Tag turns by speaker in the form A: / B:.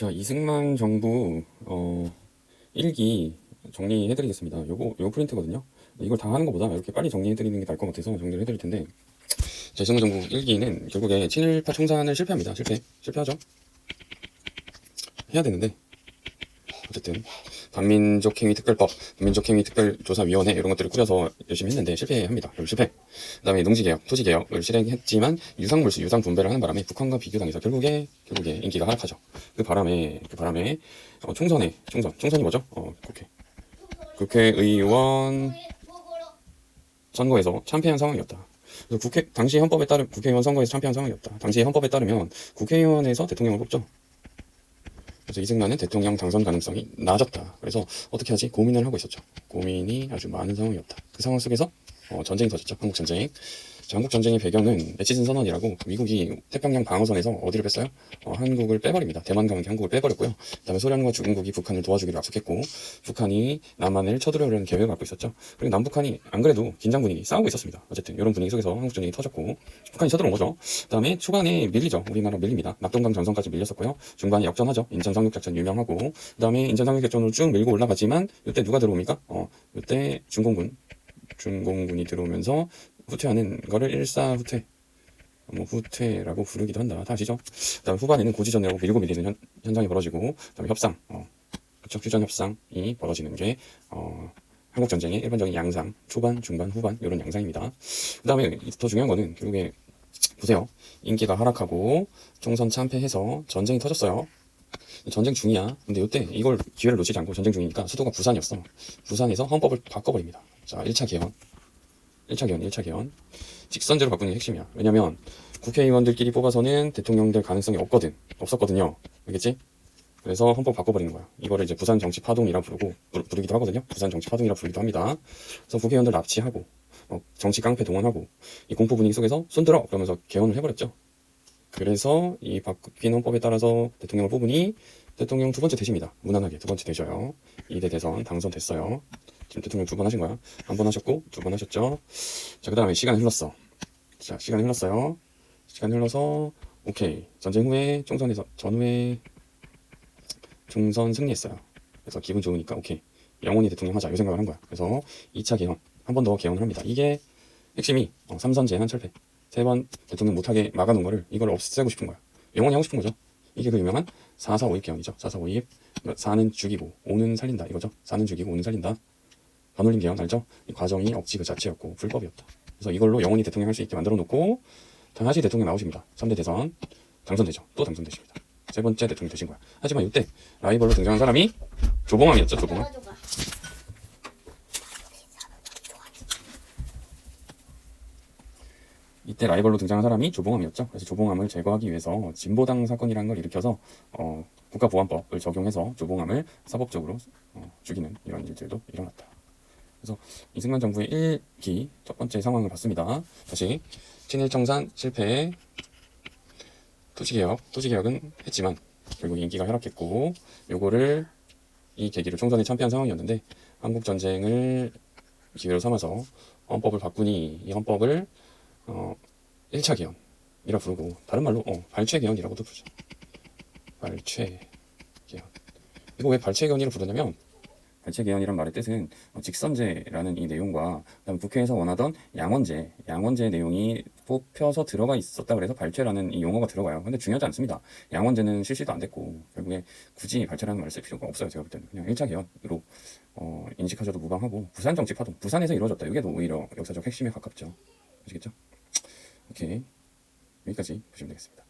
A: 자, 이승만 정부 1기 정리해드리겠습니다. 요거 프린트거든요. 이걸 다 하는 것보다 이렇게 빨리 정리해드리는 게 나을 것 같아서 정리를 해드릴 텐데, 자, 이승만 정부 1기는 결국에 친일파 청산을 실패합니다. 실패하죠. 해야 되는데, 어쨌든 반민족행위특별법, 반민족행위특별조사위원회 이런 것들을 꾸려서 열심히 했는데 실패합니다. 결국 실패. 그 다음에 농지개혁, 토지개혁을 실행했지만 유상물수, 유상분배를 하는 바람에 북한과 비교당해서 결국에 인기가 하락하죠. 그 바람에 총선이 뭐죠? 국회의원 선거에서 참패한 상황이었다. 그래서 당시 헌법에 따른 국회의원 선거에서 참패한 상황이었다. 당시 헌법에 따르면 국회의원에서 대통령을 뽑죠. 그래서 이승만은 대통령 당선 가능성이 낮았다. 그래서 어떻게 하지? 고민을 하고 있었죠. 고민이 아주 많은 상황이었다. 그 상황 속에서 전쟁이 터졌죠. 한국전쟁. 한국전쟁의 배경은 내치진 선언이라고 미국이 태평양 방어선에서 어디를 뺐어요? 한국을 빼버립니다. 대만 가면 한국을 빼버렸고요. 그 다음에 소련과 중국이 북한을 도와주기로 약속했고, 북한이 남한을 쳐들어오려는 계획을 갖고 있었죠. 그리고 남북한이 안 그래도 긴장 분위기 싸우고 있었습니다. 어쨌든 이런 분위기 속에서 한국전쟁이 터졌고 북한이 쳐들어온 거죠. 그 다음에 초반에 밀리죠. 우리나라 밀립니다. 낙동강 전선까지 밀렸었고요. 중반에 역전하죠. 인천 상륙작전 유명하고, 그 다음에 인천 상륙작전으로 쭉 밀고 올라가지만 이때 누가 들어옵니까? 이때 중공군이 들어오면서 후퇴하는 거를 일사후퇴, 후퇴라고 부르기도 한다. 다 아시죠? 그다음 후반에는 고지전이라고 밀고 밀리는 현상이 벌어지고, 그다음에 협상, 그쵸? 휴전 협상이 벌어지는 게 한국 전쟁의 일반적인 양상, 초반, 중반, 후반 이런 양상입니다. 그다음에 더 중요한 거는 결국에 보세요. 인기가 하락하고 총선 참패해서 전쟁이 터졌어요. 전쟁 중이야. 근데 이때 이걸 기회를 놓치지 않고 전쟁 중이니까 수도가 부산이었어. 부산에서 헌법을 바꿔버립니다. 자, 1차 개헌. 직선제로 바꾸는 게 핵심이야. 왜냐면 국회의원들끼리 뽑아서는 대통령 될 가능성이 없었거든요. 알겠지? 그래서 헌법 바꿔버리는 거야. 이거를 이제 부산 정치 파동이라 부르기도 하거든요. 부산 정치 파동이라 부르기도 합니다. 그래서 국회의원들 납치하고 정치 깡패 동원하고 이 공포 분위기 속에서 손들어 그러면서 개헌을 해버렸죠. 그래서 이 바뀐 헌법에 따라서 대통령을 뽑으니 대통령 두 번째 되십니다. 무난하게 두 번째 되셔요. 2대 대선 당선됐어요. 지금 대통령 2번 하신 거야. 1번 하셨고 2번 하셨죠. 자, 그 다음에 시간이 흘렀어. 자, 시간이 흘렀어요. 시간이 흘러서 오케이. 전쟁 후에 전후에 총선 승리했어요. 그래서 기분 좋으니까 오케이. 영원히 대통령 하자. 이 생각을 한 거야. 그래서 2차 개헌. 한 번 더 개헌을 합니다. 이게 핵심이 3선 제한 철폐. 3번 대통령 못하게 막아놓은 거를 이걸 없애고 싶은 거야. 영원히 하고 싶은 거죠. 이게 그 유명한 4.4.5.입 개헌이죠. 4.4.5.입. 4는 죽이고 5는 살린다. 이거죠. 4는 죽이고 5는 살린다. 반올림 개헌 알죠? 이 과정이 억지 그 자체였고 불법이었다. 그래서 이걸로 영원히 대통령 할 수 있게 만들어 놓고 다시 대통령 나오십니다. 3대 대선 당선되죠. 또 당선되십니다. 세 번째 대통령 되신 거야. 하지만 이때 라이벌로 등장한 사람이 조봉암이었죠. 조봉암. 이때 라이벌로 등장한 사람이 조봉암이었죠. 그래서 조봉암을 제거하기 위해서 진보당 사건이라는 걸 일으켜서 국가보안법을 적용해서 조봉암을 사법적으로 죽이는 이런 일들도 일어났다. 그래서 이승만 정부의 1기 첫 번째 상황을 봤습니다. 다시 친일청산 실패, 토지개혁은 했지만 결국 인기가 하락했고, 요거를 이 계기로 총선에 참패한 상황이었는데 한국전쟁을 기회로 삼아서 헌법을 바꾸니 이 헌법을 1차 개헌이라 부르고, 다른 말로 발췌 개헌이라고도 부르죠. 발췌 개헌. 이거 왜 발췌 개헌이라 부르냐면 발췌 개헌이란 말의 뜻은 직선제라는 이 내용과 그다음 국회에서 원하던 양원제 내용이 뽑혀서 들어가 있었다. 그래서 발췌라는 이 용어가 들어가요. 근데 중요하지 않습니다. 양원제는 실시도 안 됐고 결국에 굳이 발췌라는 말을 쓸 필요가 없어요. 제가 볼 때는 그냥 1차 개헌으로 인식하셔도 무방하고, 부산 정치 파동, 부산에서 이루어졌다. 이게 더 오히려 역사적 핵심에 가깝죠. 아시겠죠? 오케이, 여기까지 보시면 되겠습니다.